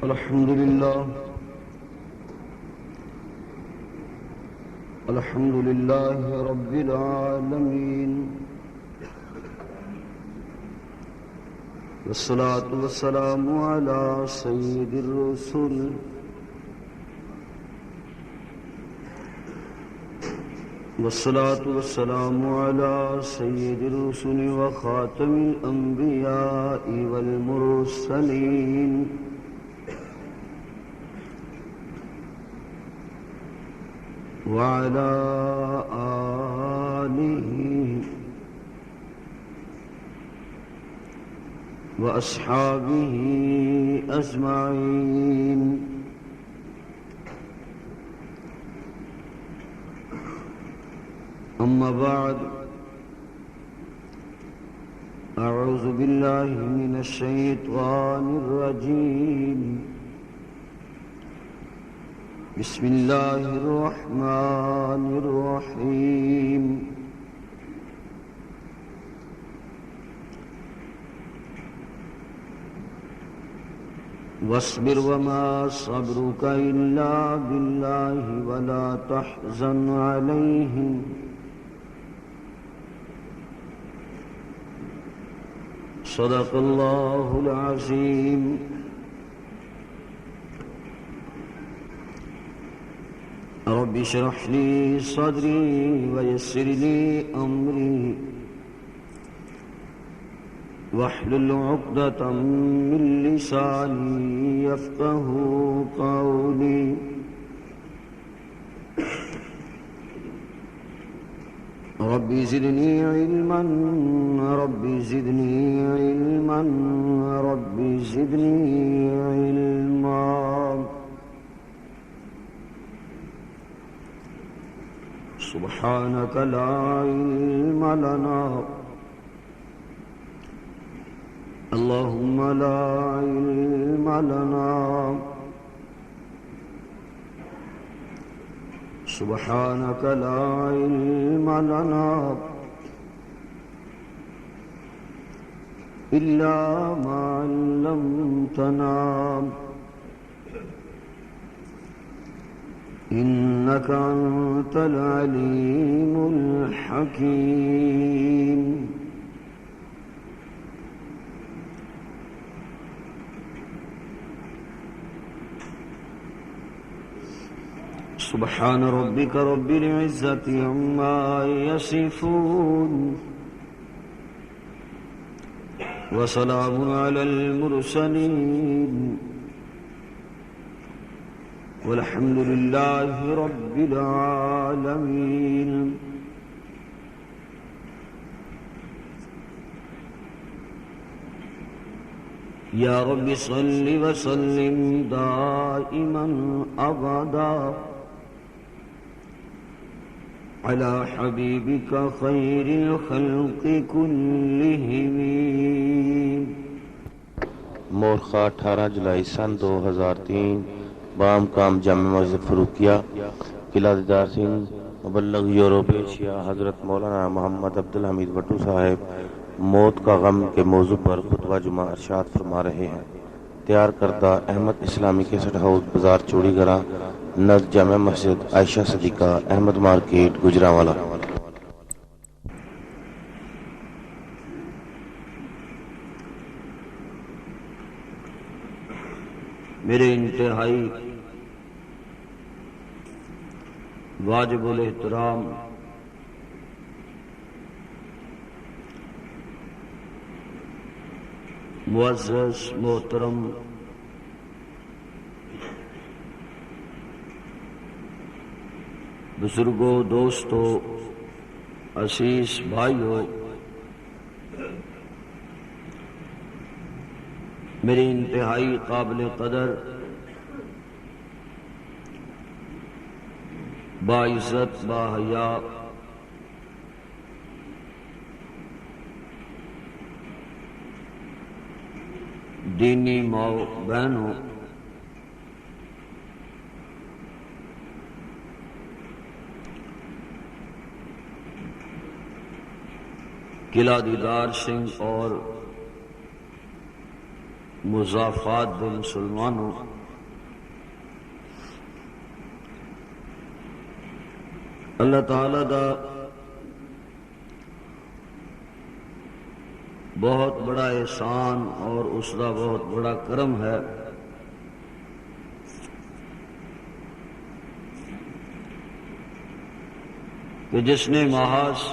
الحمد لله رب العالمين، والصلاة والسلام على سيد الرسل، والصلاة والسلام على سيد الرسل وخاتم الأنبياء والمرسلين، وعلى آله وأصحابه أجمعين. أما بعد، أعوذ بالله من الشيطان الرجيم. بسم الله الرحمن الرحيم. واصبر وما صبرك إلا بالله ولا تحزن عليهم صدق الله العظيم. رب اشرح لي صدري ويسر لي أمري واحلل عقدة من لساني يفقه قولي. رب زدني علما، رب زدني علما، رب زدني علما. سبحانك لا علم لنا، اللهم لا علم لنا. سبحانك لا علم لنا إلا ما علمتنا، إنك أنت العليم الحكيم. سبحان ربك رب العزة عما يصفون، وسلام على المرسلين، والحمد لله رب العالمين. يا رب صل وسلم دائما أبدا على حبيبك خير الخلق كلهم. مورخہ 18 جولائی سن 2003 بام کام جامع مسجد فروقیہ، قلعہ دیدار سنگھ. مبلغ یورپ ایشیا حضرت مولانا محمد عبدالحمید بٹو صاحب موت کا غم کے موضوع پر خطبہ جمعہ ارشاد فرما رہے ہیں. تیار کردہ احمد اسلامی کیسٹ ہاؤس، بازار چوڑی گرہ، نزد جامع مسجد عائشہ صدیقہ، احمد مارکیٹ، گجرانوالہ. میرے انتہائی واجب الاحترام معزز محترم بزرگوں، دوستوں، عزیز بھائیوں، میری انتہائی قابل قدر باعزت باحیا دینی ماؤ بہنوں، قلعہ دیدار سنگھ اور مضافات دے مسلمانوں، اللہ تعالی دا بہت بڑا احسان اور اس دا بہت بڑا کرم ہے کہ جس نے محض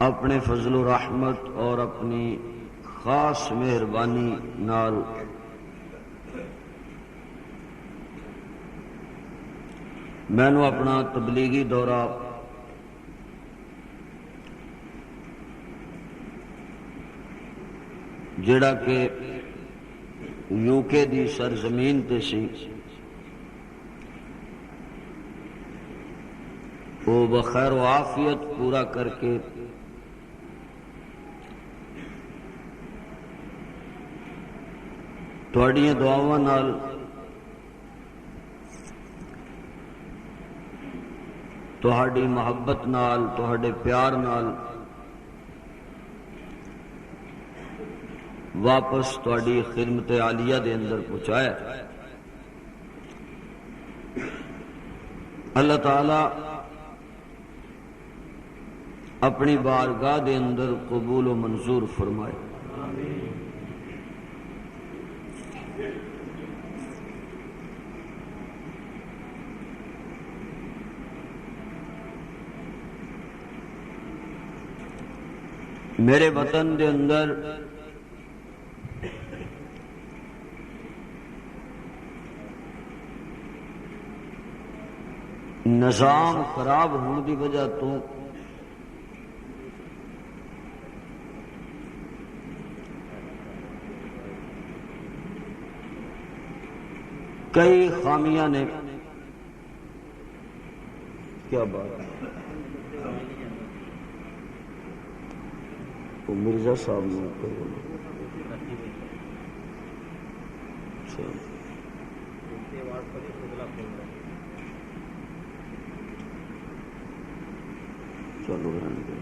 اپنے فضل و رحمت اور اپنی خاص مہربانی نال مینوں اپنا تبلیغی دورہ جڑا کہ یو کے دی سرزمین تے سی وہ بخیر و عافیت پورا کر کے تہاڈیاں دعاواں نال تہاڈی محبت نال تہاڈے پیار نال واپس تہاڈی خدمت عالیہ دے اندر پہنچایا۔ اللہ تعالی اپنی بارگاہ دے اندر قبول و منظور فرمائے۔ میرے وطن دے اندر نظام خراب ہونے کی وجہ تو کئی خامیاں نے کیا بات ہے وہ مرزا صاحب نے چلو رہنے دو۔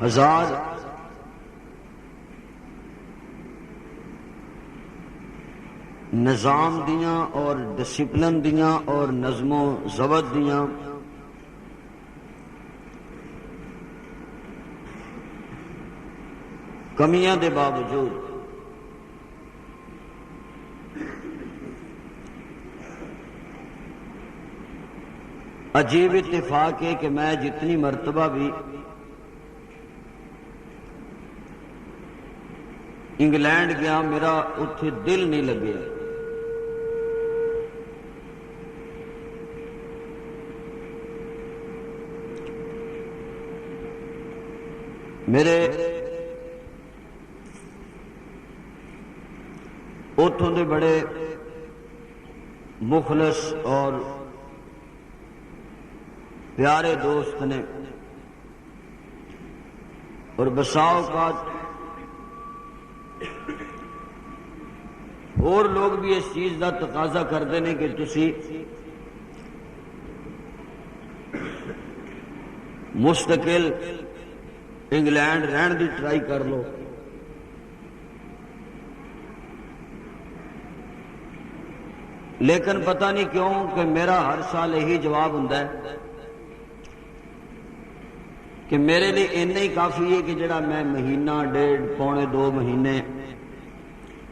ہزار نظام دیاں اور ڈسپلن دیاں اور نظم و ضبط دیاں کمیاں دے باوجود عجیب اتفاق ہے کہ میں جتنی مرتبہ بھی انگلینڈ گیا میرا اتھے دل نہیں لگے۔ میرے اتھوں دے بڑے مخلص اور پیارے دوست نے اور بسا اوقات اور لوگ بھی اس چیز کا تقاضا کرتے ہیں کہ تسی مستقل انگلینڈ رہن دی ٹرائی کر لو۔ لیکن پتہ نہیں کیوں کہ میرا ہر سال یہی جواب ہوتا ہے کہ میرے لیے اتنا ہی کافی ہے کہ جڑا میں مہینہ ڈیڑھ پونے 2 مہینے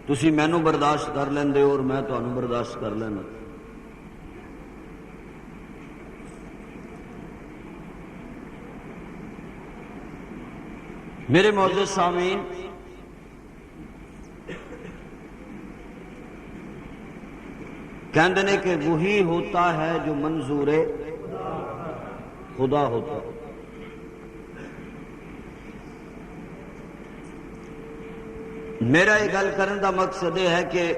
تسی مینوں برداشت کر لیندے ہو اور میں تانوں برداشت کر لینا۔ میرے معزز سامعین، کہندے نے کہ وہی ہوتا ہے جو منظور خدا ہوتا ہے۔ میرا یہ گل کرنے کا مقصد یہ ہے کہ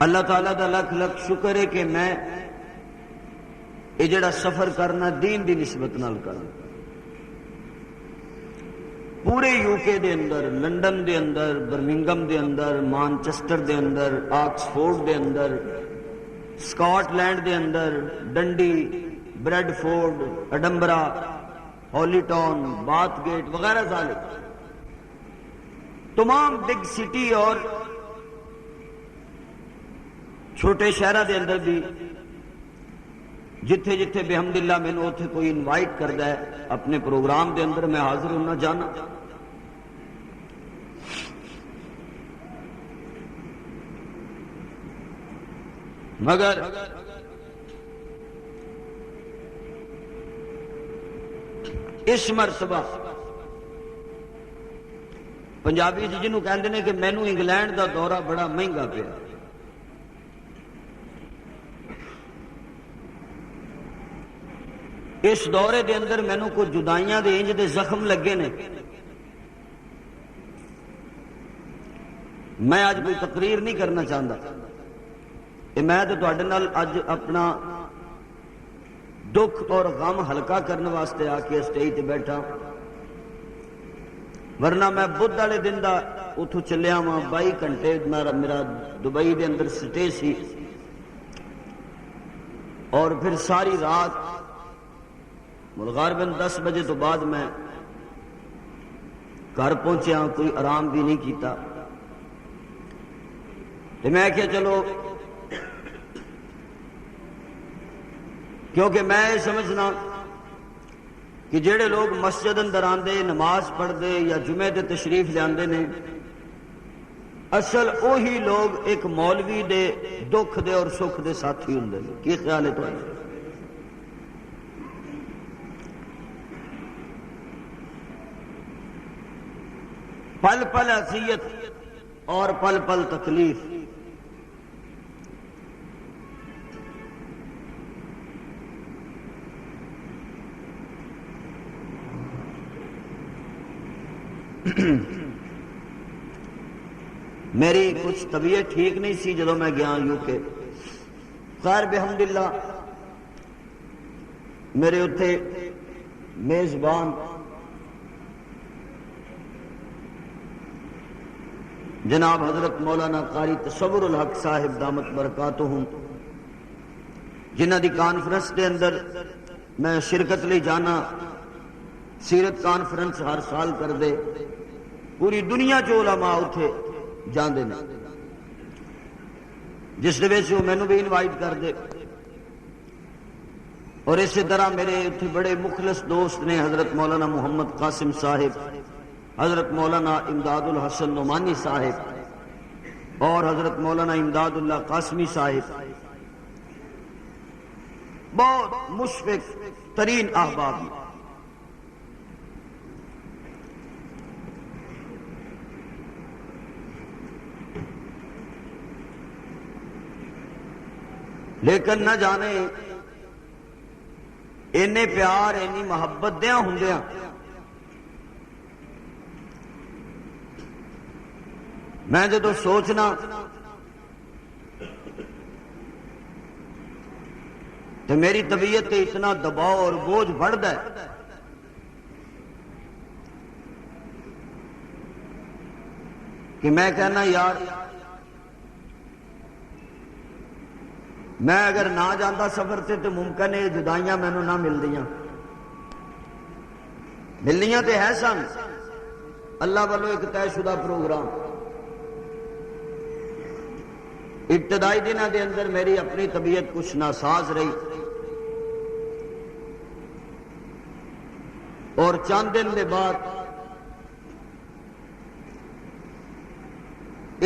اللہ تعالیٰ دا لکھ لکھ شکر ہے کہ میں یہ جڑا سفر کرنا دین دی نسبت نال کرنا۔ پورے یو کے دے اندر، لنڈن دے اندر، برمنگم دے اندر، مانچسٹر دے اندر، آکسفورڈ دے اندر، سکاٹ لینڈ دے اندر، ڈنڈی، بریڈ فورڈ، اڈمبرا، ہولی ٹاؤن، بات گیٹ وغیرہ ذالک تمام بگ سٹی اور چھوٹے شہرہ دے اندر بھی جتھے جتھے بحمداللہ میں نے اتھے کوئی انوائٹ کردا ہے اپنے پروگرام دے اندر میں حاضر ہونا جانا. مگر اس مرتبہ پنجابی جنہوں کہندے نے کہ مینو انگلینڈ دا دورہ بڑا مہنگا پیا. اس دورے دے اندر مینو کوئی جدائیاں دے انج دے زخم لگے نے. میں آج کوئی تقریر نہیں کرنا چاہتا، میں تو تواڈے نال اج اپنا دکھ اور غم ہلکا کرنے واسطے آ کے اسٹیج تے بیٹھا، ورنہ میں بدھ والے دن دا اتھوں چلیا وا 22 گھنٹے میرا دبئی دے اندر سٹے سی، اور پھر ساری رات غالباً 10 بجے تو بعد میں گھر پہنچیا، کوئی آرام بھی نہیں کیتا. تو میں کہ چلو، کیونکہ میں یہ سمجھنا کہ جڑے لوگ مسجد اندر آندے نماز پڑھتے یا جمعے تے تشریف لیاندے نے، اصل وہی لوگ ایک مولوی دے دکھ دے اور سکھ دے ساتھی ہوندے نے. کی خیال ہے تہاڈا؟ پل پل اذیت اور پل پل تکلیف. میری کچھ طبیعت ٹھیک نہیں سی جدو میں گیا یو کے. خیر بحمداللہ میرے اتھے میزبان جناب حضرت مولانا قاری تصور الحق صاحب دامت برکاتہم، جنہ دی کانفرنس دے اندر میں شرکت لئی جانا. سیرت کانفرنس ہر سال کر دے، پوری دنیا چ علماء اتھے جاندے نے، جس دے وچ وہ مینوں بھی انوائٹ کر دے. اور اسی طرح میرے اتھے بڑے مخلص دوست نے حضرت مولانا محمد قاسم صاحب، حضرت مولانا امداد الحسن نعمانی صاحب اور حضرت مولانا امداد اللہ قاسمی صاحب، بہت مشفق ترین احباب. لیکن نہ جانے اینے پیار اینی محبت دیاں ہوندیاں میں جدو سوچنا تو میری طبیعت تے اتنا دباؤ اور بوجھ بڑھتا ہے کہ میں کہنا یار میں اگر نہ جانا سفر سے تو ممکن ہے جدائیاں مینوں نہ ملنیاں تے ہے سن. اللہ والوں ایک طے شدہ پروگرام ابتدائی دنوں دے اندر میری اپنی طبیعت کچھ ناساز رہی، اور چند دن کے بعد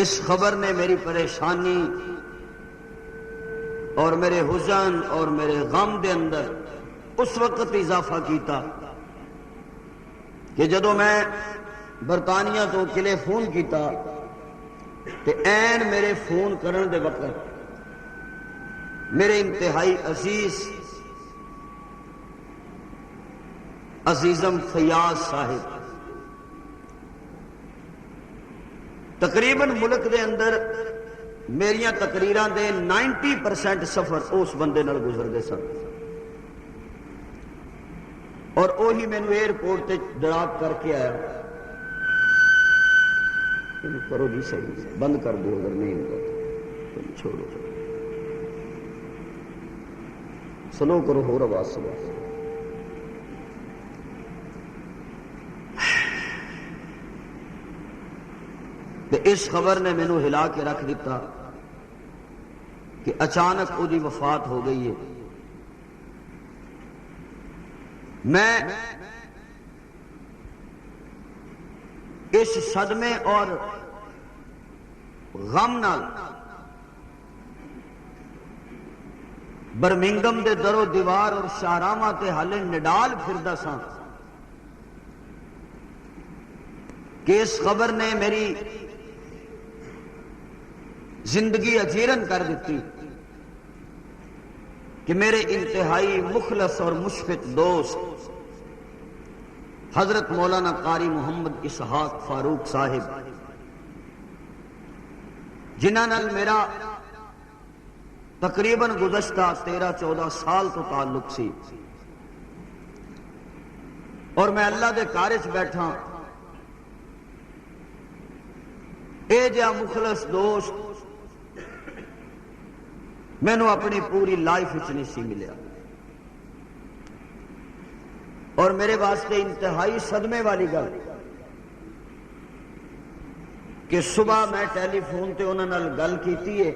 اس خبر نے میری پریشانی اور میرے حزن اور میرے غم دے اندر اس وقت اضافہ کیتا کہ جدو میں برطانیہ تو قلعے فون کیتا تے این میرے فون کرن دے وقت میرے انتہائی عزیزم فیاض صاحب تقریباً ملک دے اندر میریاں تقریراں دے 90% سفر اس بندے نال گزردے سن، اور وہی مینوں ایئرپورٹ تے ڈراپ کر کے آیا کرو جی صحیح، بند کر دو اگر نہیں ہوگا تو چھوڑو، سلو کرو، ہو آواز سلو۔ اس خبر نے مینوں ہلا کے رکھ دیتا کہ اچانک وہ دی وفات ہو گئی ہے۔ میں اس صدمے اور غم نال برمنگم دے در و دیوار اور شاہراواں تے ہالے نڈال پھردا ساں کہ اس خبر نے میری زندگی اجیرن کر دیتی کہ میرے انتہائی مخلص اور مشفق دوست حضرت مولانا قاری محمد اسحاق فاروق صاحب، جنہاں نال میرا تقریباً گزشتہ 13-14 سال تو تعلق سی، اور میں اللہ دے کارج بیٹھا، اے جا مخلص دوست میں نو اپنی پوری لائف نہیں سی ملیا، اور میرے واسطے انتہائی صدمے والی گل کہ صبح میں ٹیلی فون تے انہاں نال گل کیتی ہے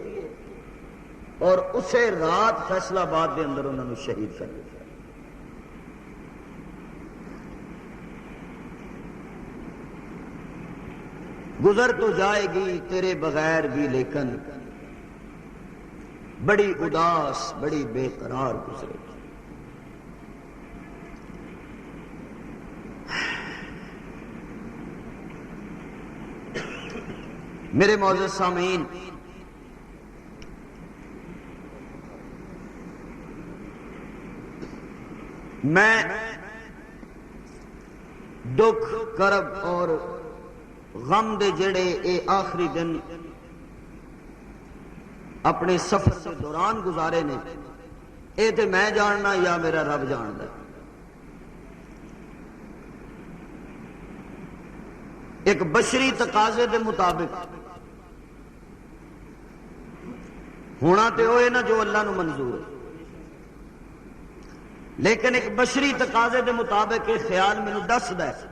اور اسے رات فیصل آباد دے اندر انہوں نے شہید کر دیا۔ گزر تو جائے گی تیرے بغیر بھی لیکن بڑی اداس بڑی بے قرار گزرے گی۔ میرے معزز سامعین، میں دکھ کرب اور غم دے جڑے اے آخری دن اپنے سفر کے دوران گزارے نے، اے تے میں جاننا یا میرا رب جاندا۔ ایک بشری تقاضے دے مطابق ہونا تے ہوئے نا جو اللہ نو منظور ہے، لیکن ایک بشری تقاضے دے مطابق ایک خیال میں دسدا ہے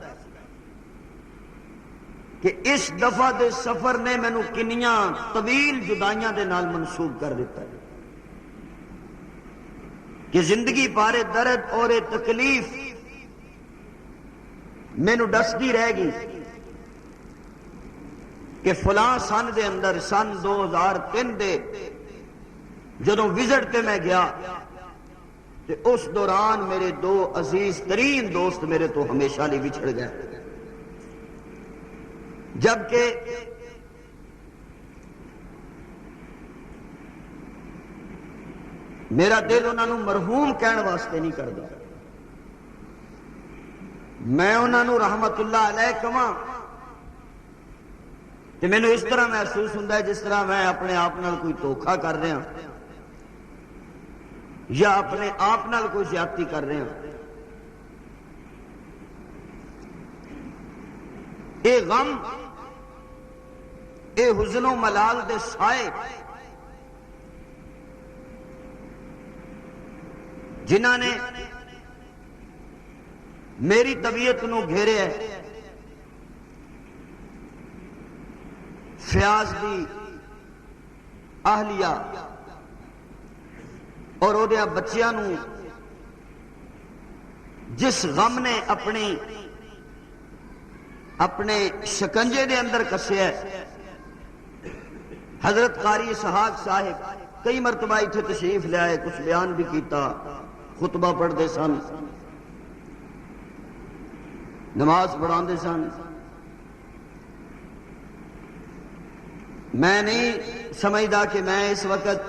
کہ اس دفعہ دے سفر نے مینوں کنیاں طویل جدائیاں دے نال منسوب کر دیتا ہے کہ زندگی پارے درد اور تکلیف مینوں دسدی رہ گئی کہ فلاں سن دے اندر سن 2003 دے جدوں وزٹ تے میں گیا تے اس دوران میرے دو عزیز ترین دوست میرے تو ہمیشہ لیے بچھڑ گئے، جبکہ میرا دل انہوں نے مرحوم کہنے واسطے نہیں کرتا، میں انہوں نے رحمت اللہ علیہ کہاں کہ میں نے اس طرح محسوس ہوتا ہے جس طرح میں اپنے آپ نال کوئی دھوکا کر رہا یا اپنے آپ نال کوئی زیادتی کر رہا۔ اے غم اے حزن و ملال دے سائے جنہاں نے میری طبیعت نو گھیرے ہے، فیاض دی اہلیہ اور او دے بچیاں نو جس غم نے اپنے شکنجے دے اندر کسیا ہے۔ حضرت قاری اسحاق صاحب کئی مرتبہ اتنے تشریف لے آئے، کچھ بیان بھی کیتا، خطبہ پڑھتے سن، نماز پڑھاندے سن۔ میں نہیں سمجھدا کہ میں اس وقت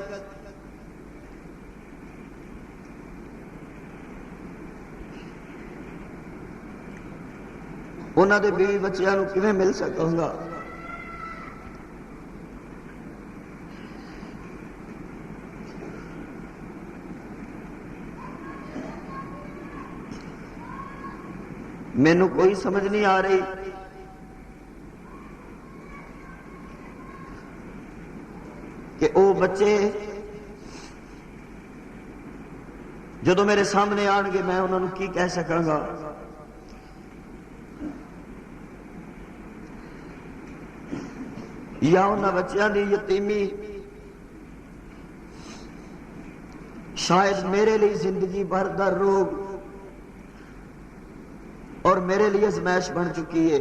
انہاں دے بیوی بچیاں نو کیویں مل سکوں گا۔ مینوں کوئی سمجھ نہیں آ رہی کہ او بچے جدو میرے سامنے آن گے میں انہوں کی کہہ سکاں گا؟ یا انہاں بچیاں دی یتیمی شاید میرے لیے زندگی بھر دا روگ اور میرے لیے ازمائش بن چکی ہے.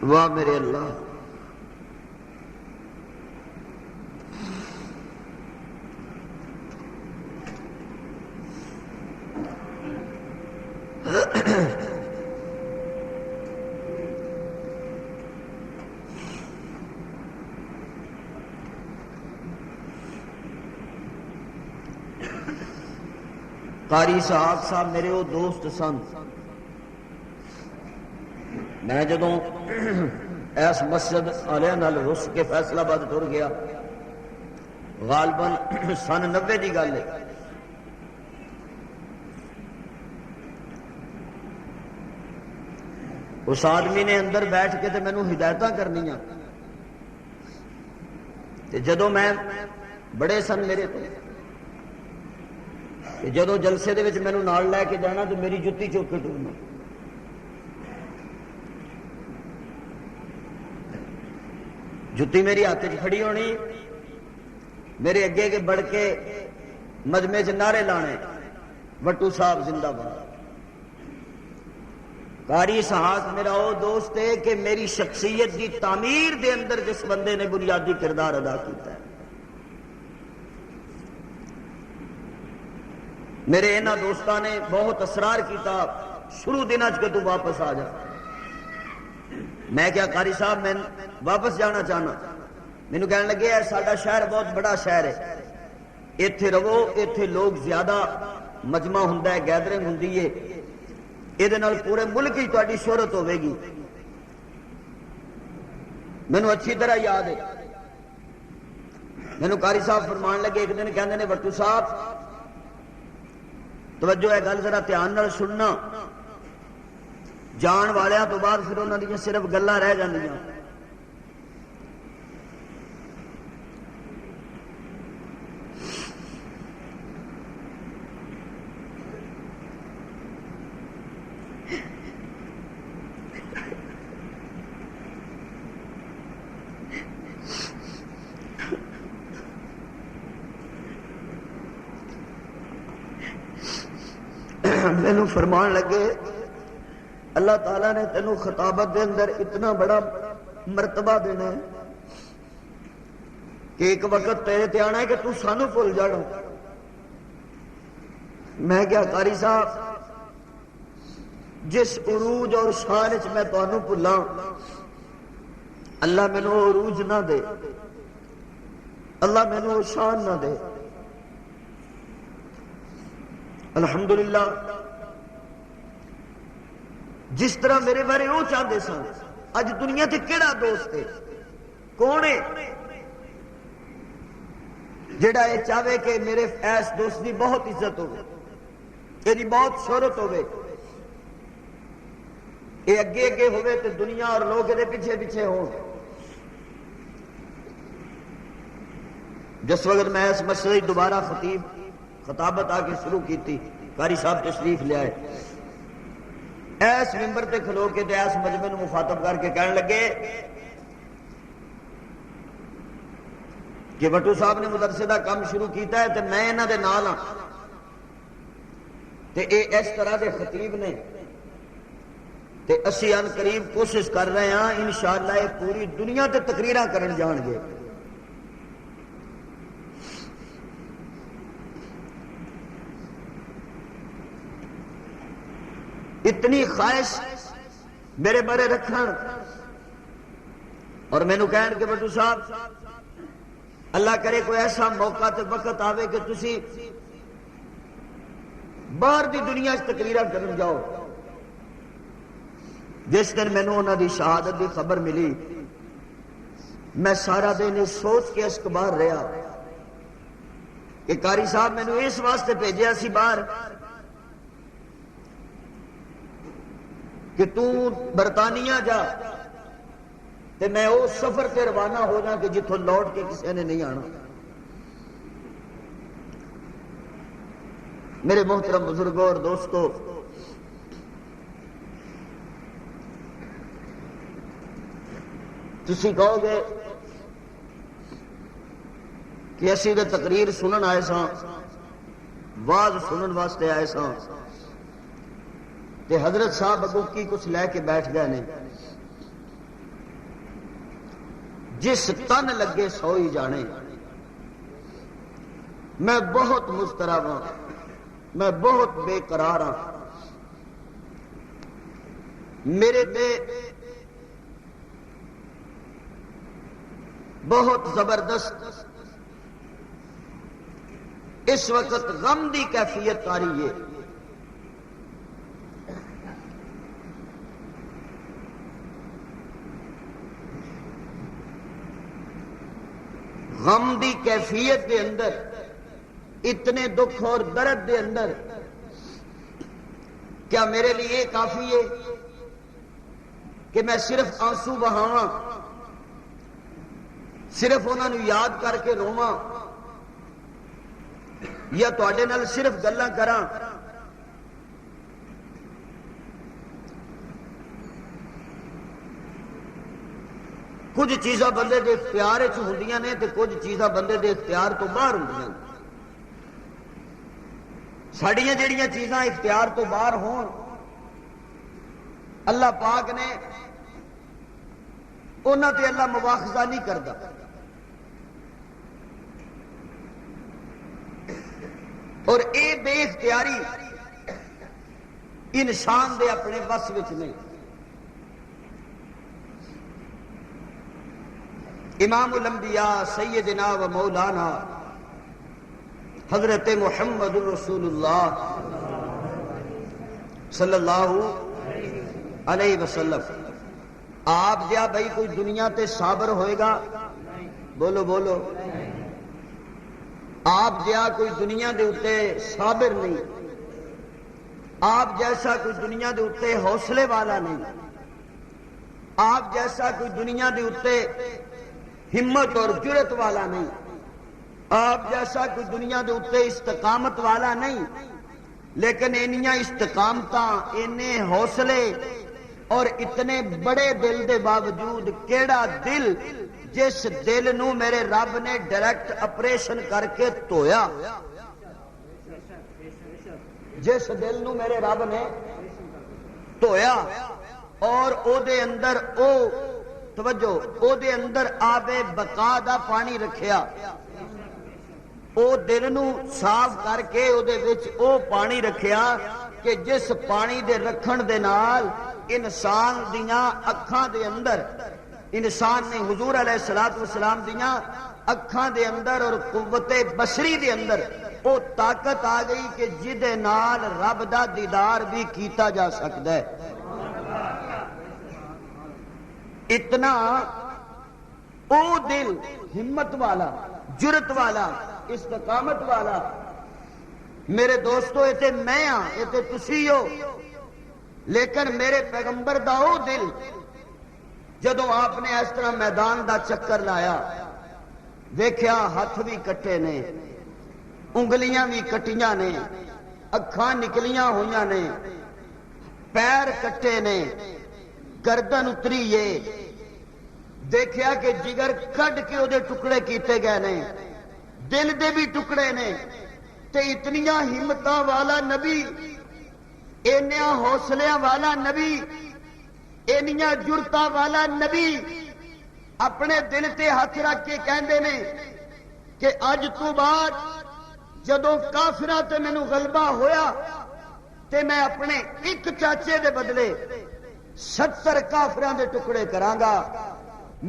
واہ میرے اللہ، قاری اسحاق صاحب میرے وہ دوست سن. میں جدوں اس مسجد والے نال رس کے فیصلہ آباد ٹر گیا، غالباً سن 90 کی گل ہے. اس آدمی نے اندر بیٹھ کے تے مینوں ہدایتاں کرنیاں، تے جدوں میں بڑے سن میرے تو جدو جلسے دے وچ مینوں نال لے کے جانا تو میری جتی چوک کے ٹرنا. جتی میری ہاتھ چ کھڑی ہونی، میرے اگے کے بڑھ کے مجمع چ نعرے لانے، وٹو صاحب زندہ باد. قاری اسحاق میرا وہ دوست ہے کہ میری شخصیت کی تعمیر دے اندر جس بندے نے بنیادی کردار ادا کیتا ہے. میرے انہاں دوستاں نے بہت اسرار کیتا شروع دن کے تو واپس آ جا. میں کیا قاری صاحب میں واپس جانا چاہنا. مینوں کہنے لگے ہے ساڈا شہر بہت بڑا شہر ہے، ایتھے رہو، ایتھے لوگ زیادہ مجمع ہوندا ہے، گیدرنگ ہوندی ہے، یہ پورے ملک ہی تہاڈی شہرت ہوے گی. مینوں اچھی طرح یاد ہے. مینوں قاری صاحب فرمان لگے ایک دن کہندے نے وٹو صاحب توجہ ہے گل ذرا دھیان نال سننا، جان والیاں تو بعد پھر انہاں دی صرف گلاں رہ جاندیاں. مینوں فرمان لگے اللہ تعالیٰ نے تینوں خطابت دے اندر اتنا بڑا مرتبہ دینا ہے کہ ایک وقت تیرے تے آنا ہے کہ تو سانو بھول جانا. میں کیا قاری صاحب جس عروج اور شان وچ میں تانوں بھلاں اللہ مینوں عروج نہ دے، اللہ مینوں شان نہ دے. الحمدللہ جس طرح میرے بارے وہ چاہتے سن، اج دنیا تے کیڑا دوست ہے کون ہے جڑا یہ چاہے کہ میرے ایس دوست کی بہت عزت ہو، یہ بہت شہرت ہوے، یہ اگے اگے ہوے تے دنیا اور لوگ یہ پیچھے پیچھے ہو. جس وقت میں اس مسئلے دوبارہ خطابت آ کے شروع کی تھی، قاری صاحب تشریف لے آئے، ایس ممبر تے کھلو کے تے ایس مجمع نو مخاطب کر کے کہنے لگے کہ وٹو صاحب نے مدرسے دا کام شروع کیتا ہے تے میں انہاں دے نال ہاں تے اے اس طرح دے خطیب نے تے اسی ان قریب کوشش کر رہے ہیں انشاءاللہ یہ پوری دنیا تے تقریراں کرن جان گے. اتنی خواہش میرے بارے رکھن اور مینوں کہن کہ وٹو صاحب اللہ کرے کوئی ایسا موقع تے وقت آوے کہ تسی باہر دی دنیا سے تقریراں کرن جاؤ. جس دن مینوں انہاں دی شہادت دی خبر ملی میں سارا دن یہ سوچ کے اس باہر رہا کہ قاری صاحب مینوں اس واسطے بھیجیا سی باہر کہ تو برطانیہ جا تے میں اس سفر تے روانہ ہو جا کہ جتوں لوٹ کے کسی نے نہیں آنا۔ میرے محترم بزرگوں اور دوستو، تسی کہو گے کہ اسی دے تقریر سنن آئے ساں، واز سنن واسطے آئے ساں تے حضرت صاحب اگوں کی کچھ لے کے بیٹھ گئے نے۔ جس تن لگے سوئی جانے۔ میں بہت مضطرب ہوں، میں بہت بے قرار ہوں، میرے تے بہت زبردست اس وقت غم دی کیفیت آ رہی ہے۔ غم دی کیفیت دے اندر، اتنے دکھ اور درد دے اندر کیا میرے لیے یہ کافی ہے کہ میں صرف آنسو بہاواں، صرف انہاں نوں یاد کر کے رواں، یا تواڈے نال صرف گلاں کراں؟ کچھ چیزاں بندے دے اختیار وچ ہوندیاں نے تے کچھ چیزاں بندے دے اختیار تو باہر ہوندیاں نے۔ ساڈیاں جڑیاں چیزاں اختیار تو باہر ہون، اللہ پاک نے انہاں تے اللہ مواخذہ نہیں کردا۔ اور اے بے اختیاری انسان دے اپنے بس وچ نہیں۔ امام الانبیاء سیدنا و مولانا حضرت محمد رسول اللہ صلی اللہ علیہ وسلم، آپ جا بھائی کوئی دنیا تے صابر ہوئے گا؟ بولو بولو۔ آپ جا کوئی دنیا دے اتے صابر نہیں، آپ جیسا کوئی دنیا دے اتے حوصلے والا نہیں، آپ جیسا کوئی دنیا دے اتے ہمت اور جرت والا نہیں، آپ جیسا کوئی دنیا دے اتے استقامت والا نہیں۔ لیکن انیاں استقامتاں، انے حوصلے اور اتنے بڑے دل دے باوجود، کیڑا دل جس دل نو میرے رب نے ڈائریکٹ آپریشن کر کے دھویا، جس دل نو میرے رب نے دھویا اور او دے اندر او توجہ، او دے اندر آب بقا دا پانی رکھیا، او دل نو صاف کر کے او دے وچ او پانی رکھیا کہ جس پانی دے رکھن دے نال انسان دیاں اکھاں دے اندر، انسان نے حضور علیہ السلام دیاں اکھاں دے اندر اور قوت بصری دے اندر او طاقت آ گئی کہ جدے نال رب دا دیدار بھی کیتا جا سکتا ہے۔ اتنا او دل ہمت والا، جرت والا، استقامت والا، میرے دوستو یہ تے میں ہاں، یہ تے تسی ہو، لیکن میرے پیغمبر دا او دل جدوں آپ نے اس طرح میدان دا چکر لایا، دیکھیا ہاتھ بھی کٹے نے، انگلیاں بھی کٹیاں نے، اکھاں نکلیاں ہویاں نے، پیر کٹے نے، گردن اتری ہے، دیکھیا کہ جگر کڈ کے او دے ٹکڑے کیتے گئے نے، دل دے بھی ٹکڑے نے، تے اتنیاں ہمتاں والا نبی، اینیاں حوصلیاں والا نبی، اینیاں جرتاں والا نبی اپنے دل تے ہاتھ رکھ کے کہندے نے کہ اج تو بعد جدوں کافراں تے مینوں غلبہ ہویا تے میں اپنے ایک چاچے دے بدلے 70 کافراں دے ٹکڑے کراں گا،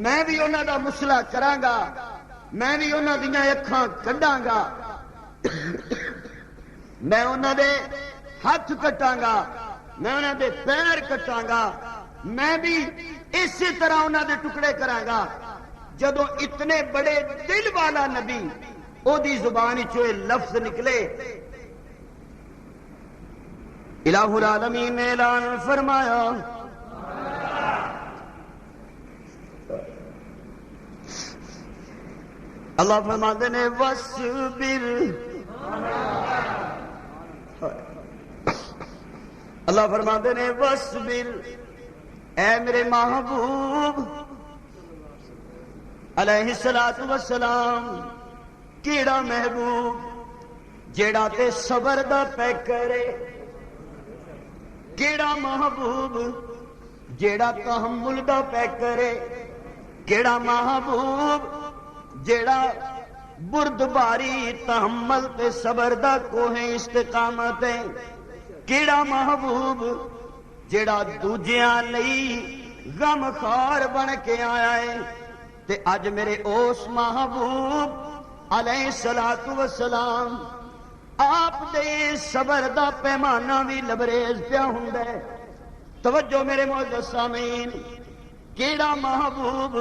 میں بھی انہاں دا مسئلہ کراں گا، میں بھی انہاں دیاں اکھاں کڈاں گا، میں انہاں دے ہاتھ کٹاں گا، میں انہاں دے پیر کٹاں گا، میں بھی اسی طرح انہوں دے ٹکڑے کرانگا جدو اتنے بڑے دل والا نبی او دی زبان چوئے لفظ نکلے. الہ العالمین نے اعلان فرمایا اللہ فرماتے نے وَاصْبِرْ اللہ فرماتے نے وَاصْبِرْ اے میرے محبوب علیہ السلام کیڑا محبوب جیڑا تے صبر دا پہ کرے کیڑا محبوب جیڑا تحمل دا پہ کرے کیڑا محبوب جیڑا بردباری تحمل تے صبر دا کوہ استقامت ہے کیڑا محبوب جیڑا دوجیاں لئی غم خار بن کے آیا ہے تے اج میرے اس محبوب علیہ السلام آپ دے صبر دا پیمانہ بھی لبریز پیا ہوندا ہے. توجہ میرے معزز سامعین کیڑا محبوب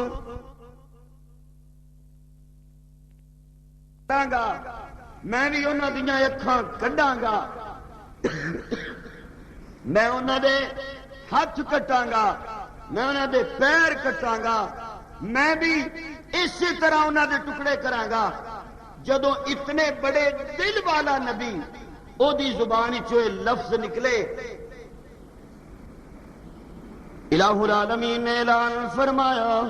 میں بھی انہاں دیاں اکھاں کڈاں گا میں انہاں دے ہاتھ کٹاں گا میں انہاں دے پیر کٹاں گا میں بھی اسی طرح انہاں دے ٹکڑے کراں گا جدو اتنے بڑے دل والا نبی او دی زبان چوئے لفظ نکلے. الہ العالمین نے اعلان فرمایا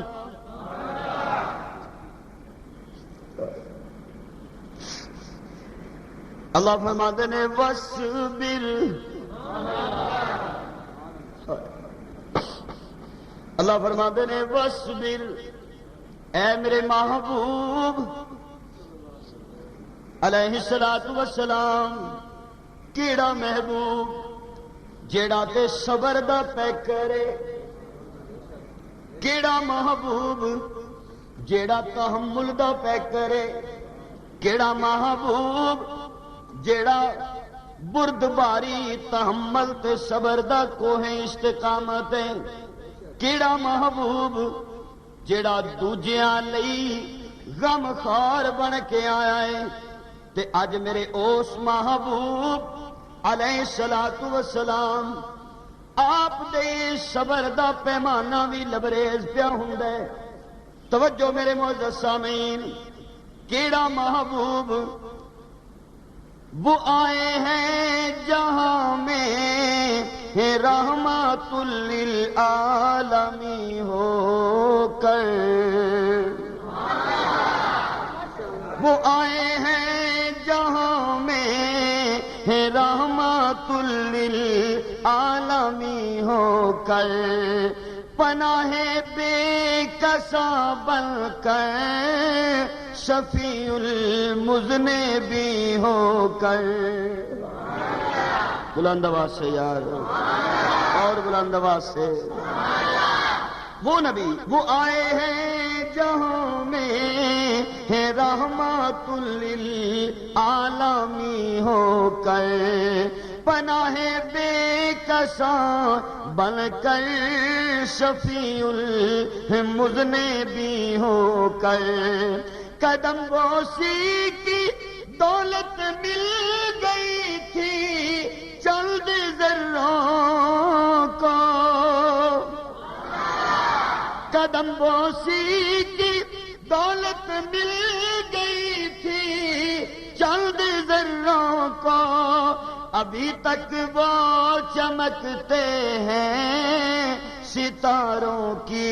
اللہ فرماتے نے وَاصْبِرْ اللہ فرماتے نے وَاصْبِرْ اے میرے محبوب علیہ السلام کیڑا محبوب جیڑا تے صبر دا پہ کرے کیڑا محبوب جیڑا تحمل دا پہ کرے کیڑا محبوب جیڑا بردباری تحمل تے صبر دا کوہ استقامت ہے کیڑا محبوب جیڑا دوجیاں لئی غم خار بن کے آیا ہے تے اج میرے اس محبوب علیہ السلام آپ دے صبر دا پیمانہ بھی لبریز پیا ہوندا ہے. توجہ میرے معزز سامعین کیڑا محبوب وہ آئے ہیں جہاں میں رحمت للعالمین ہو کر وہ آئے ہیں جہاں میں رحمت للعالمین ہو کر پناہ بے کساں بن کر شفیع المذنبین ہو کر. بلند آواز سے یار اور بلند آواز سے وہ نبی وہ آئے ہیں جہاں میں رحمت للعالمین ہو کر پناہ بے کساں بن کر شفیع المذنبین ہو کر قدم بوسی کی دولت مل گئی تھی چند ذروں کو قدم بوسی کی دولت مل گئی تھی چند ذروں کو ابھی تک وہ چمکتے ہیں ستاروں کی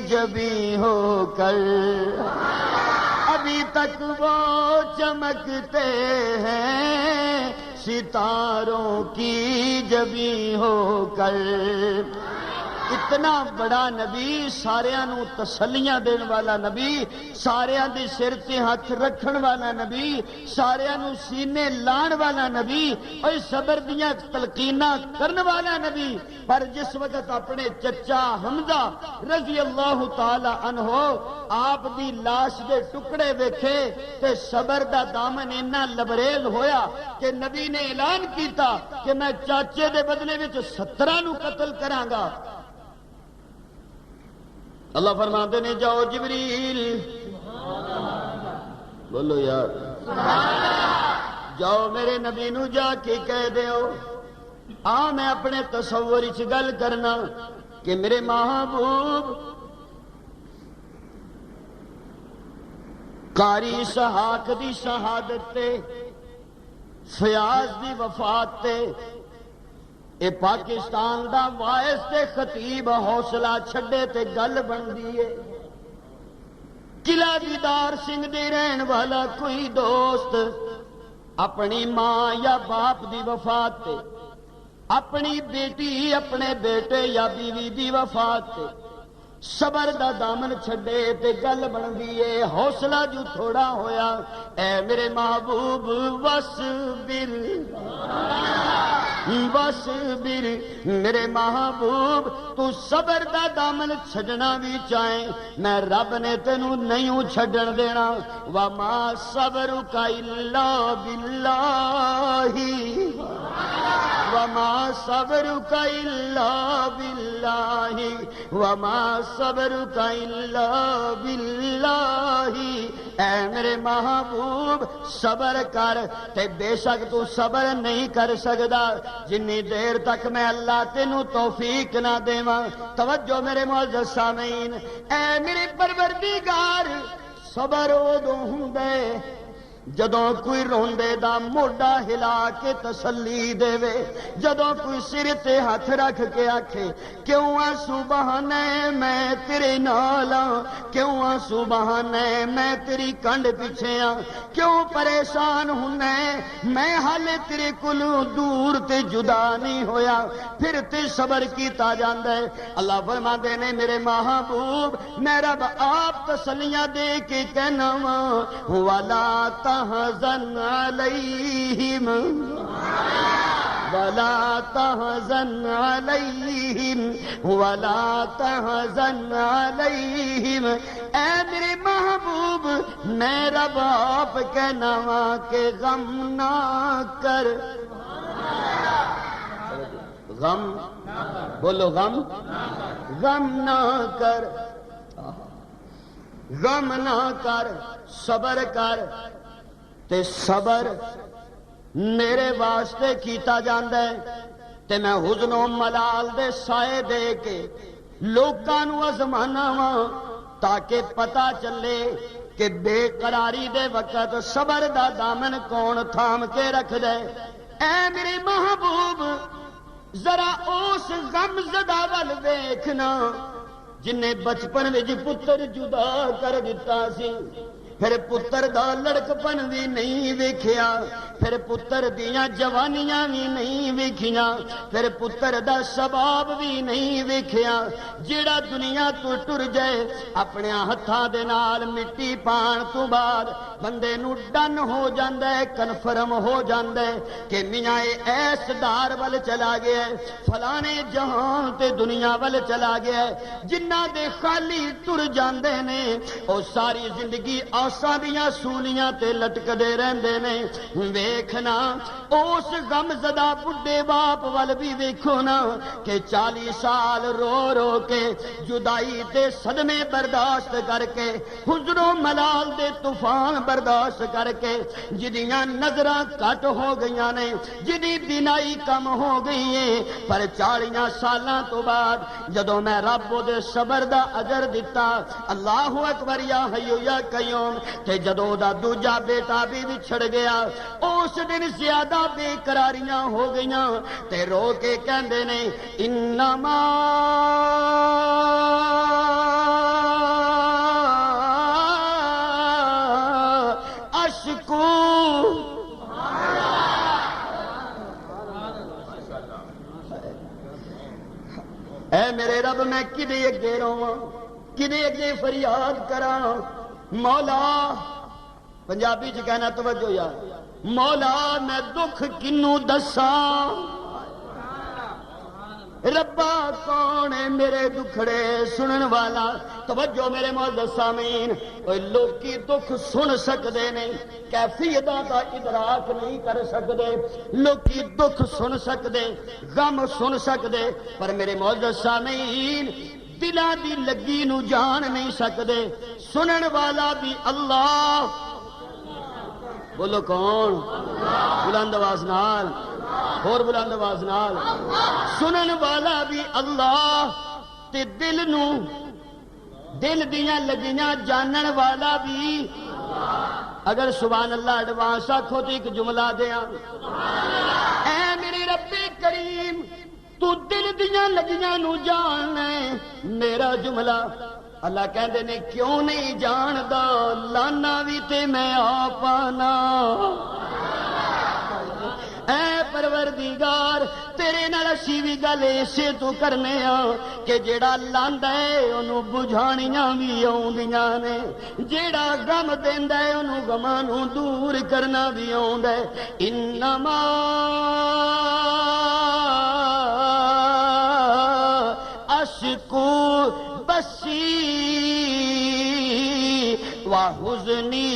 جبی ہو کر ابھی تک وہ چمکتے ہیں ستاروں کی جبی ہو کر. اتنا بڑا نبی ساریاں نو تسلیاں دین والا نبی ساریاں دی سر تے ہاتھ رکھن والا نبی ساریاں نو سینے لان والا نبی اور صبر دیاں تلقیناں کرن والا نبی پر جس وقت اپنے چچا حمزہ رضی اللہ تعالی عنہ آپ دی لاش دے ٹکڑے ویکھے تے صبر دا دامن اتنا لبریز ہویا کہ نبی نے اعلان کیتا کہ میں چاچے دے بدلے وچ 17 نو قتل کراں گا. اللہ فرماتے نے جاؤ جبریل، بولو یار، جاؤ میرے نبی نو جا کے کہہ دیو میں اپنے تصور وچ گل کرنا کہ میرے محبوب قاری اسحاق دی شہادت تے فیاض دی وفات تے اے پاکستان دا وائس تے خطیب حوصلہ چھڈے تے گل بن دیئے قلعہ دیدار سنگھ دے رہن والا کوئی دوست اپنی ماں یا باپ دی وفات تے اپنی بیٹی اپنے بیٹے یا بیوی دی وفات تے صبر دا دامن چھڈے تے گل بن دیئے حوصلہ جو تھوڑا ہویا اے میرے محبوب وصبر وصبر میرے محبوب تو صبر دا دامن چھڈنا بھی چاہیں میں رب نے تینوں نہیں چھڈن دینا وما صبرک الا باللہ وما صبرک الا باللہ وما صبرک الا باللہ اے میرے محبوب صبر کر تے بے شک تو صبر نہیں کر سکدا جنی دیر تک میں اللہ تینوں توفیق نہ دیواں توجہ میرے معزز سامعین اے میرے پروردگار صبر ادوں ہوندا جدوں کوئی روندے دا موڈا ہلا کے تسلی دے وے جدوں کوئی سر تے ہاتھ رکھ کے آکھے کیوں آنسو بہانے میں تیرے نال کیوں آنسو بہانے میں تیری کنڈ پیچھے کیوں پریشان ہونے میں حالے تیرے کلوں دور تے جدا نہیں ہویا پھر تے صبر کیتا جاندا ہے اللہ فرماندے نے میرے محبوب میں رب آپ تسلیاں دے کے کہنا والا تحزن علیہم ولا تحزن علیہم ولا تحزن علیہم اے میرے محبوب میں رب آپ کہنا کہ غم نہ کر غم بولو غم غم نہ کر غم نہ کر صبر کر تے صبر میرے واسطے کیتا جاندا ہے تے میں حزن و ملال دے سائے دے کے لوکاں نوں ازمانا واں تاکہ پتہ چلے کہ بے قراری دے وقت صبر دا دامن کون تھام کے رکھ دے اے میرے محبوب ذرا اس غم زدہ ول ویکھنا جن نے بچپن وچ پتر جدا کر دتا سی پھر پتر دا لڑکپن بھی نہیں ویکھیا پھر پتر دیاں جوانیاں بھی نہیں ویکھیاں پھر پتر دا شباب بھی نہیں ویکھیا جیڑا دنیا تو ٹر جائے اپنے ہتھاں دے نال مٹی پان تو بعد بندے نو ڈن ہو جاندا ہے کنفرم ہو جاندا ہے کہ میاں ایس دار ول چلا گیا ہے فلانے جہان تے دنیا ول چلا گیا ہے جنہ دے خالی ٹر جاندے نے او ساری زندگی آساں دیاں سولیاں تے لٹکدے رہندے نے ویکھنا اس غم زدہ بڈھے باپ ول بھی ویکھو نا کہ 40 سال رو رو کے جدائی تے صدمے برداشت کر کے حزن و ملال دے طوفان برداشت کر کے جدیاں نظراں کٹ ہو گئیاں نے جدی بینائی کم ہو گئی ہے پر 40 سالاں تو بعد جدوں میں رب دے صبر دا اجر دتا اللہ اکبر یا حی یا قیوم تے جدوں دا دوجا بیٹا بھی وچھڑ گیا اس دن زیادہ بے قراریاں ہو گئیاں تے رو کے کہندے نے انما اشکو اے میرے رب میں کدے اگے رواں کدے اگے فریاد کراں مولا پنجابی چ کہنا توجہ یار مولا میں دکھ کنوں دساں ربا کون ہے میرے دکھڑے سنن والا توجہ میرے معزز سامعین لوکی دکھ سن سکدے نے کیفیتاں دا ادراک نہیں کر سکدے لوکی دکھ سن سکدے غم سن سکدے پر میرے معزز سامعین دلاں دی لگی نو جان نہیں سکدے، سنن والا بھی اللہ، بولو کون؟ بلند آواز نال، اور بلند آواز نال، سنن والا بھی اللہ تے دل نو، دل دیاں لگیاں جانن والا بھی۔ اگر سبحان اللہ ایڈوانس آکھو تو ایک جملہ دیاں، اے میرے رب کریم تو دل دیاں لگیاں نو جاننا ہے، میرا جملہ اللہ کہندے نے کیوں نہیں جاندا، لانا بھی تے میں آپانا۔ اے پروردگار تیرے نال اسی بھی گل اسے تو کرنے ہاں کہ جیڑا لاندا ہے اونوں بجھانیاں بھی آوندیاں نے، جیڑا غم دیندا ہے اونوں غماں نوں دور کرنا بھی آوندا ہے۔ انما اشکو بسی وحزنی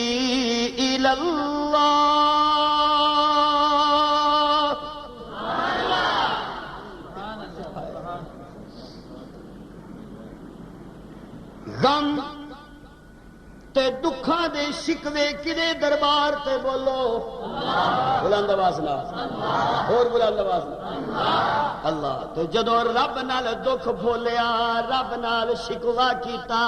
الی اللہ۔ غم تے دکھاں دے شکوے کدے دربار تے بولو، بلند آواز نال، اور بلند آواز نال، اللہ۔ تو جدوں رب نال دکھ بھولیا، رب نال شکوا کیتا،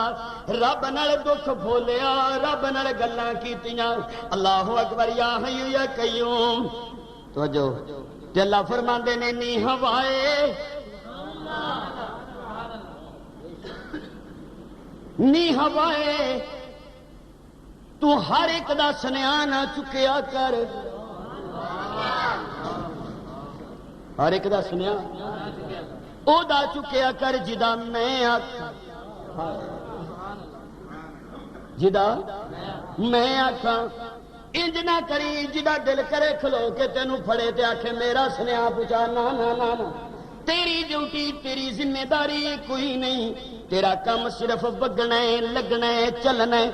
رب نال دکھ بھولیا، رب نال گلاں کیتیاں، اللہ اکبر یا حی یا قیوم۔ توجہ تے اللہ فرماندے نے نی ہوائے نی ہوائے تو ہر ایک دا سنیا نہ چکیا کر، ہر ایک دا سنیا او دا چکیا کر جدا میں آکھاں، جدا میں آکھاں۔ انج نہ کری جدا دل کرے کھلو کے تینوں پھڑے تے آکھے میرا سنیا پوچھا، نا نا نا نا، تیری ڈیوٹی تیری ذمہ داری کوئی نہیں، تیرا کم صرف بگنا ہے، لگنا ہے، چلنا ہے۔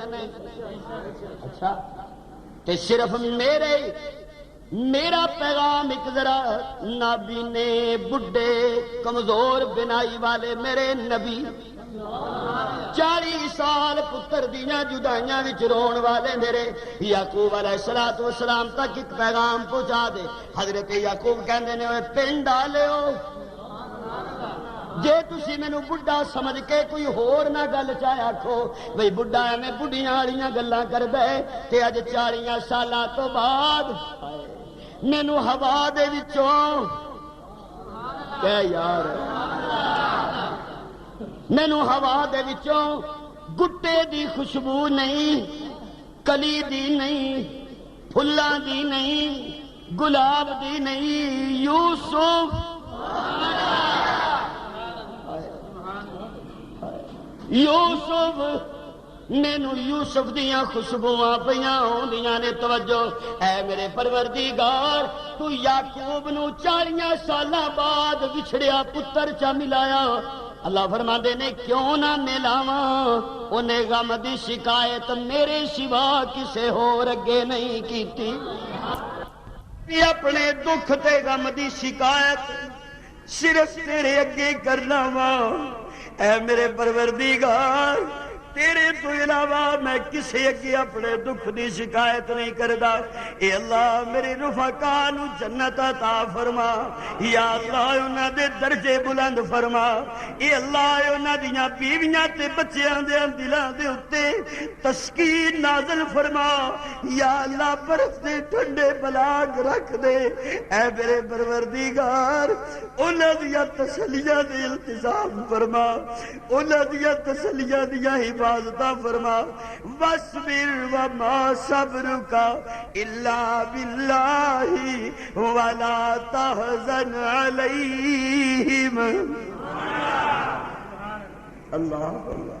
اچھا تے صرف میرا پیغام ایک ذرا نابینے، بڈھے، کمزور بینائی والے میرے نبی، 40 سال پتر دیاں جدائیاں وچ رون والے میرے یعقوب علیہ السلام تک ایک پیغام پہنچا دے۔ حضرت یعقوب کہندے نے اوے پنڈ ڈالیو، جے تسی مینوں بڈھا سمجھ کے کوئی ہور نہ گل چاہے آکھو بھئی بڈھا ایویں بڈھیاں والیاں گلاں کردا ہے، تے اج 40 سالاں تو بعد مینوں ہوا دے وچوں کہ یار مینوں ہوا دے وچوں گٹے دی خوشبو نہیں، کلی دی نہیں، پھلاں دی نہیں، گلاب دی نہیں، یوسف مینوں یوسف دیاں خوشبواں پیاں ہوندیاں نے۔ توجہ اے میرے پروردگار تو یعقوب نو 40 سالاں بعد وچھڑیا پتر چا ملایا، اللہ فرماندے نے کیوں نہ ملاواں، انہیں غم دی شکایت میرے سوا کسے ہور اگے نہیں کیتی، اپنے دکھ تے غم دی شکایت صرف تیرے اگے کرنا وا۔ اے میرے پروردگار تیرے تو علاوہ میں کسی اگے اپنے دکھ دی شکایت نہیں کردا۔ اے اللہ میرے رفقاء نو جنت عطا فرما، یا اللہ انہاں دے درجے بلند فرما، اے اللہ انہاں دیاں بیویاں تے بچیاں دے دلاں دے اُتے تسکین نازل فرما، یا اللہ برف دے ٹھنڈے بلاگ رکھ دے۔ اے میرے پروردگار انہاں دیاں تسلیاں دے التزام فرما، انہاں دیاں تسلیاں دیاں حفاظتہ فرما۔ وَاصْبِرْ وَمَا صَبْرُكَ إِلَّا بِاللَّهِ وَلَا تَحْزَنْ عَلَيْهِمْ۔ اللہ اللہ،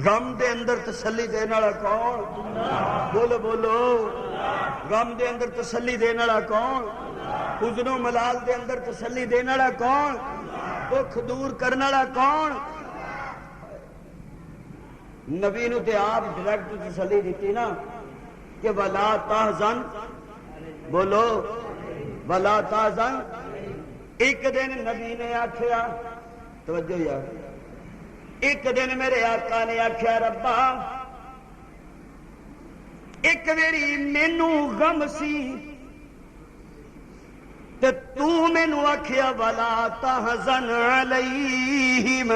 غم دے اندر تسلی دینے والا کون؟ بولو بولو، غم دے اندر تسلی دینے والا کون؟ حزن و ملال دے اندر تسلی دینے والا کون؟ دکھ دور کرنے والا کون؟ نبی نو تے آپ ڈائریکٹ تسلی دیتی نا کہ ولا تحزن، بولو ولا تحزن۔ ایک دن نبی نے آکھیا توجہ یار. ایک دن میرے آقا نے آخیا ربا ایک میری مینو غم سی تے تو مینو آخیا ولا تحزن علیہم.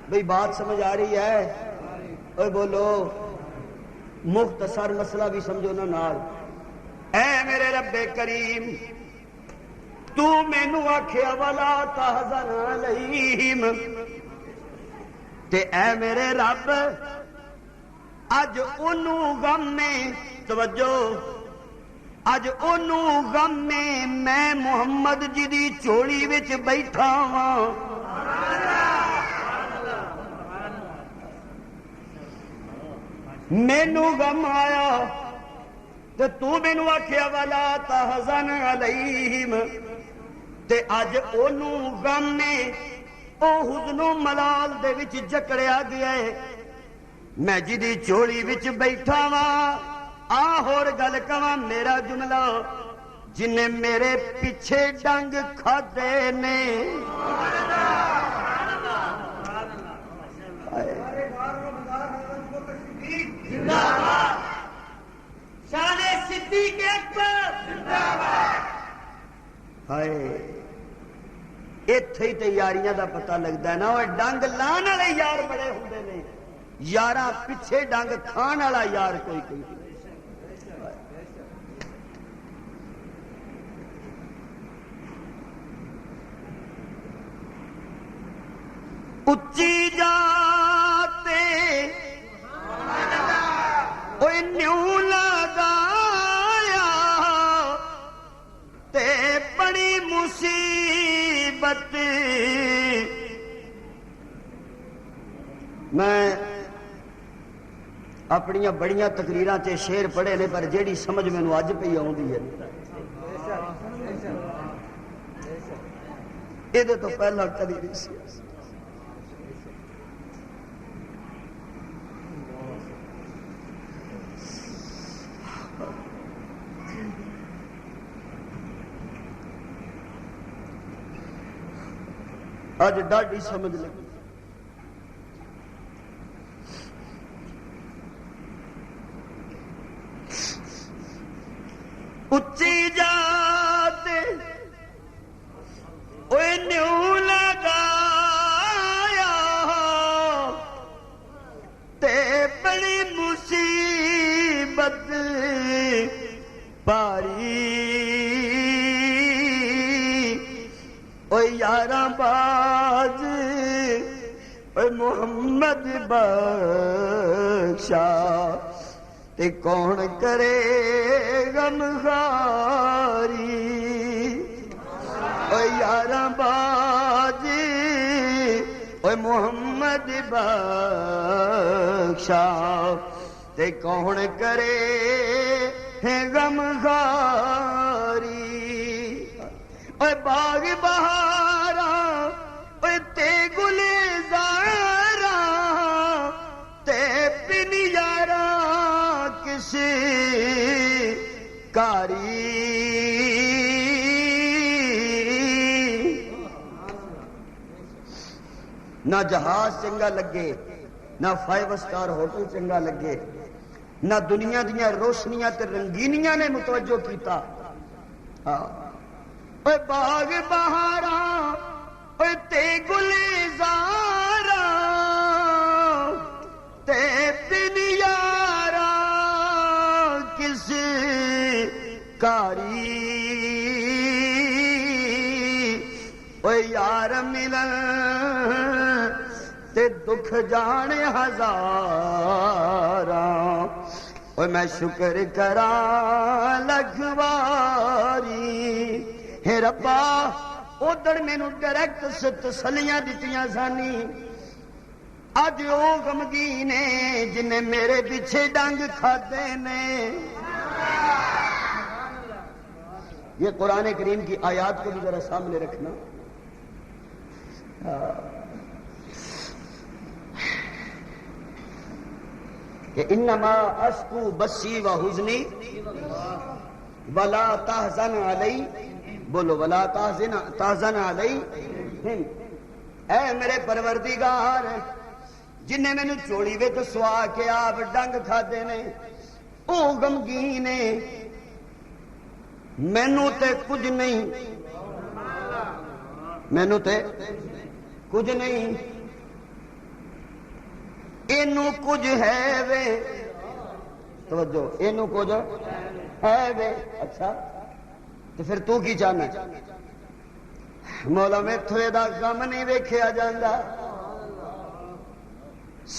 بھئی بات سمجھ آ رہی ہے؟ اوے بولو. مختصر مسئلہ بھی سمجھو نا نال. اے میرے رب کریم تو مینو آخیا ولا تحزن علیہم تے اے میرے رب اج انہوں غم میں توجہ اج انہوں غم میں محمد جی دی چولی وچ بیٹھا ہاں. مینو غم آیا تے تو مینو آخیا ولا تحزن علیہم تے اج انہوں غم نے او حزن و ملال دے وچ جکڑیا گیا ہے. میں جی دی چولی وچ بیٹھا واں آ ہور گل کواں میرا جملہ جن میرے پیچھے ڈنگ کھادے نے شان صدیق اکبر ہائے ایتھے ہی تے یاریاں دا پتہ لگدا ہے نا. او ڈنگ لان والے یار بڑے ہوندے نے یاراں پیچھے ڈنگ کھان والا یار کوئی کوئی. اچھی جاتے اوے نیو لگایا تے بڑی مصیبت. میں اپنیاں بڑیاں تقریراں تے شعر پڑھے نے پر جیڑی سمجھ مینوں اج پئی آوندی ہے یہ تو پہلا کدی نہیں سی. اج ڈاڈی سمجھ لگی. اچھی جاتے اوے نیو لگایا تے بڑی مصیبت پاری اوے یاراں باز اوے محمد بخشا تے کون کرے غم خاری. اوے یاراں باجی اوے محمد بخشا تے کون کرے غم خاری. اوے باغ بہاراں اوے تے گلزاراں تے بن یاراں کسی کاری. نہ جہاز چنگا لگے نہ 5 سٹار ہوٹل چنگا لگے نہ دنیا دیاں روشنیاں تے رنگینیاں نے متوجہ کیتا. اوے باغ بہاراں اوے تے گلزاراں تے بن یاراں کسی کاری. اوے یار ملن تے دکھ جانے ہزاراں اوے میں شکر کراں لکھ واری. ہے ربا ادھر مینوں ڈائریکٹ تسلیاں دتیاں سانی اج او غمگین نے جن میرے پیچھے ڈنگ کھادے نے. یہ قرآن کریم کی آیات کو بھی ذرا سامنے رکھنا. کہ انما اشکو بسی و حزنی ولا تحزن علی بولو ولا تحزن علیہم، اے میرے پروردگار جنہیں مینوں چوڑی وچ سوا کے آپ ڈنگ کھادے نے او غمگین نے، مینوں تے کچھ نہیں، مینوں تے کچھ نہیں، اینوں کچھ ہے وے، توجہ اینوں کچھ ہے وے، اچھا تو پھر تو کی چاہنا ہے؟ مولا میں تھوڑے دا غم نہیں ویکھیا جاندا،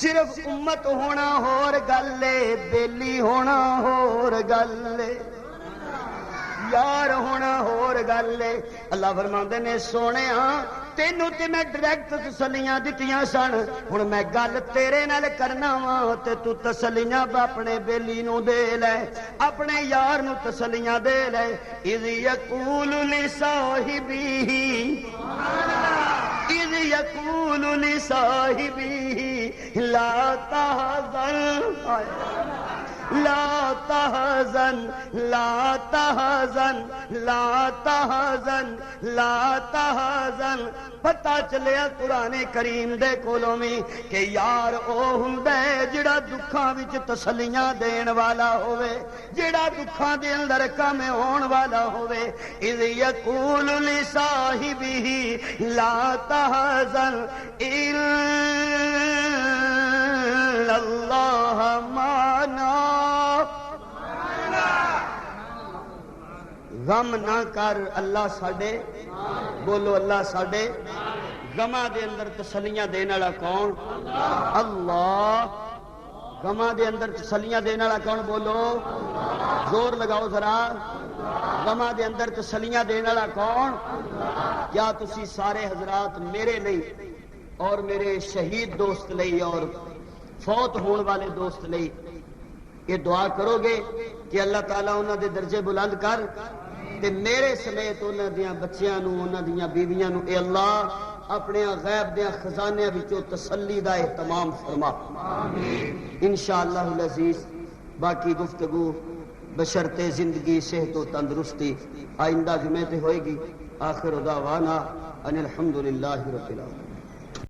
صرف امت ہونا ہور گل ہے، بیلی ہونا ہور گل ہے، یار ہونا ہور گل ہے۔ اللہ فرماندے نے سونےا تینوں تے میں ڈائریکٹ تسلیاں دتیاں سن، ہن میں گل تیرے نال کرنا وا تے تو تسلیاں اپنے بیلی نو دے لے، اپنے یار نو تسلیاں دے لے۔ اذ یقول لصاحبہ، اذ یقول لصاحبہ لا تحزن، لا تحزن لا تحزن لا تحزن لا تحزن۔ پتہ چلیا قرآن کریم دے کولوں وی کہ یار او ہوندا ہے جڑا دکھاں وچ تسلیاں دین والا ہوے، جڑا دکھاں دے اندر کم ہون والا ہوے۔ اذ یقول لصاحبہ لا تحزن ان اللہ معنا، غم نہ کر اللہ ساڈے، بولو اللہ ساڈے، غماں دے اندر تسلیاں دین والا کون؟ اللہ۔ غماں دے اندر تسلیاں دین والا کون؟ بولو زور لگاؤ ذرا، غماں دے اندر تسلیاں دین والا کون؟ کیا تسی سارے حضرات میرے لئی اور میرے شہید دوست لئی اور فوت ہون والے دوست لئی یہ دعا کرو گے کہ اللہ تعالیٰ انہاں دے درجے بلند کر تے میرے سمیت انہاں دیاں بچیاں نو، انہاں دیاں بیویاں نو اے اللہ اپنے غیب دیاں خزانے وچوں تسلی دا اہتمام فرما، انشاءاللہ العزیز۔ باقی گفتگو بشرط زندگی صحت و تندرستی آئندہ جمعے تے ہوئے گی۔ آخر دعوانا ان الحمدللہ رب العالمین۔